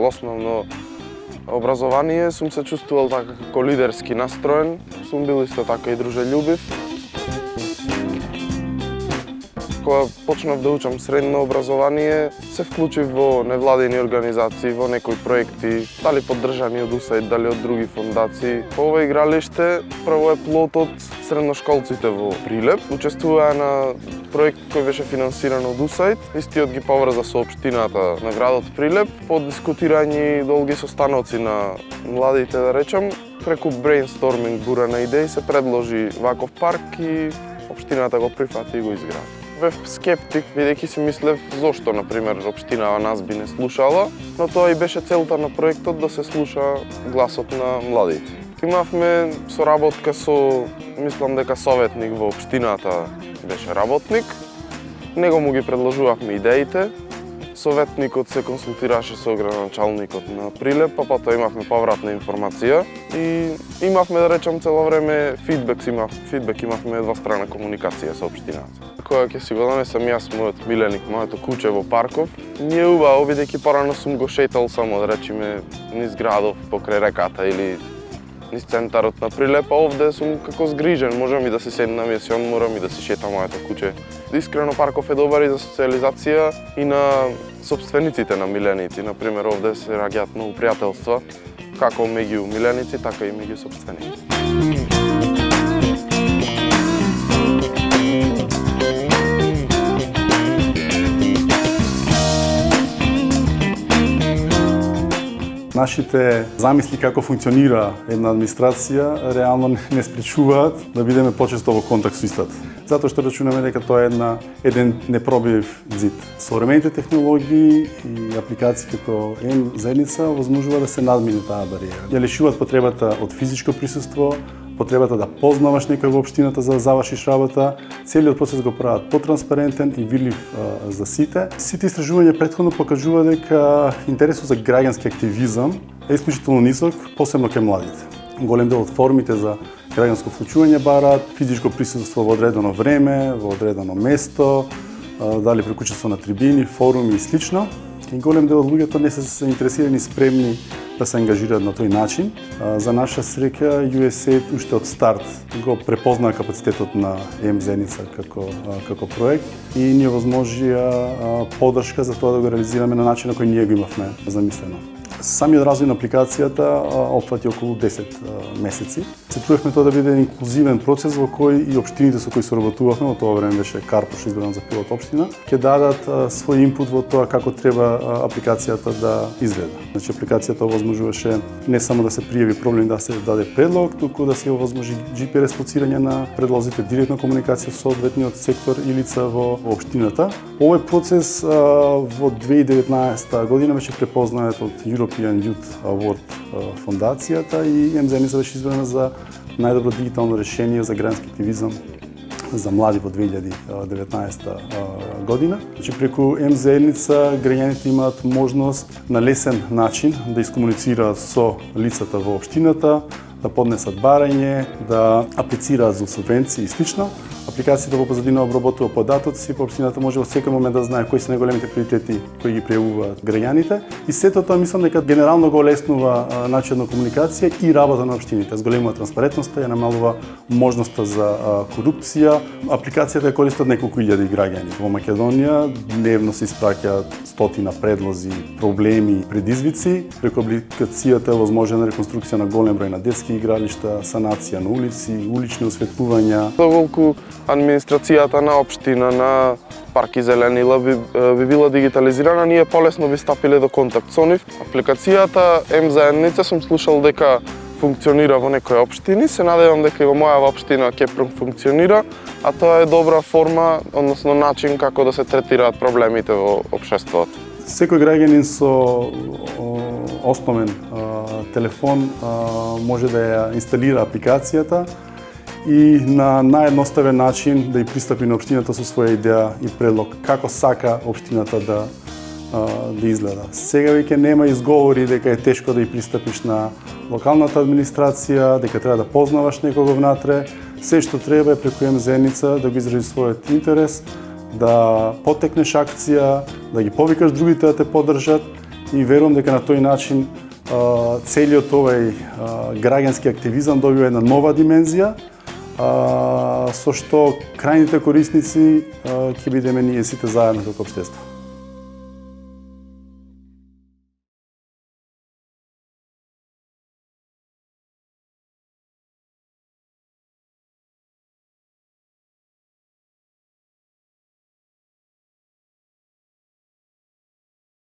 основно образование, сум се чувствувал така како лидерски настроен, сум бил исто така и дружелюбив. Кога почнав да учам средно образование, се вклучив во невладени организации, во некои проекти, дали поддржани од УСАИД, дали од други фондации. Ова игралиште прво е плод од средношколците во Прилеп. Учествуваа на проект кој беше финансиран од УСАИД. Истиот ги поврза со општината на градот Прилеп. По дискутирање долги состаноци на младите, да речам, преку брейнсторминг, бура на идеи, се предложи ваков парк и општината го прифати и го изгради. Бев скептик, бидејќи си мислев зошто, например, општинава нас би не слушала, но тоа и беше целта на проектот да се слуша гласот на младите. Имавме соработка со, мислам дека советник во општината беше работник. Него му ги предложувавме идеите. Советникот се консултираше со градоначалникот на Прилеп, па потоа имавме повратна информација и имавме, да речам, цело време фидбек имавме двострана комуникација со општината. Кога ќе си го донесам јас мојот миленик, моето куче во парков, ми е убаво, бидејќи порано сум го шетал само, да речеме, низ градов, покрај реката или низ центарот на Прилеп, а овде сум како згрижен, можам и да си седнам и да си одморам и да си шетам моето куче. Искрено парков е добар и за социализација и на сопствениците на миленици. Например, овде се раѓаат многу пријателства, како меѓу миленици, така и меѓу сопственици. Нашите замисли како функционира една администрација реално не спречуваат да бидеме почесто во контакт со истата. Затоа што рачунаме дека тоа е еден непробив зид. Современите технологии и апликации како М-заедница возможува да се надмине таа бариера. Ја лишуваат потребата од физичко присуство, потребата да познаваш некој во општината за да завршиш работа. Целиот процес го прават потранспарентен и видлив за сите. Сите истражувања претходно покажува дека интересот за граѓански активизам е исклучително нисок, посебно кај младите. Голем дел од формите за граѓанско вклучување бараат физичко присуство во одредено време, во одредено место, дали прекучество на трибини, форуми и слично. И голем дел од луѓето не се интересирани и спремни да се ангажираат на тој начин. За наша среќа, USAID уште од старт го препознаа капацитетот на М-заедница како проект и ни овозможија поддршка за тоа да го реализираме на начин на кој ние го имавме замислено. Самиот развој на апликацијата опфати околу 10 месеци. Се трудевме тоа да биде инклузивен процес во кој и општините со кои соработувавме, во тоа време беше Карпош избран за пилот општина, ќе дадат свој инпут во тоа како треба апликацијата да изгледа. Значи апликацијата овозможуваше не само да се пријави проблем да се даде предлог, туку да се овозможи GPS лоцирање на предлозите, директна комуникација со соодветниот сектор и лица во општината. Овој процес во 2019 година беше препознаат од European Youth Award фондацијата и М-заедница беше избрана за најдобро дигитално решение за граѓански активизам за млади во 2019 година. Значи преку М-заедница граѓаните имаат можност на лесен начин да искомуницираат со лицата во општината, да поднесат барање, да аплицираат за субвенции и слично. Апликацијата во позадина обработува податоци, по општината може во секој момент да знае кои се најголемите приоритети кои ги прејавуваат граѓаните. И сето тоа мислам дека генерално го олеснува начинот на комуникација и работа на општините. Зголемува транспарентноста, ја намалува можноста за корупција. Апликацијата ја користат неколку илјади граѓани. Во Македонија дневно се испраќаат стотина предлози, проблеми, предизвици. Преку апликацијата е возможна реконструкција на голем број на детски игралишта, санација на улици, улични осветлувања. Доколку администрацијата на општина, на парки Зеленила би била дигитализирана, ние полесно би стапиле до контакт со нив. Апликацијата М-заедница сум слушал дека функционира во некои општини, се надевам дека и во мојава општина ќе функционира, а тоа е добра форма, односно начин како да се третираат проблемите во општеството. Секој граѓанин со основен телефон може да ја инсталира апликацијата и на наједноставен начин да ја пристапи на општината со своја идеја и предлог како сака општината да изгледа. Сега веќе нема изговори дека е тешко да ја пристапиш на локалната администрација, дека треба да познаваш некого внатре. Се што треба е преку М-заедница да го изрази својот интерес, да потекнеш акција, да ги повикаш другите да те поддржат и верувам дека на тој начин целиот овој граѓански активизам добива една нова димензија, со што крајните корисници ќе бидеме ние сите заедно како општество.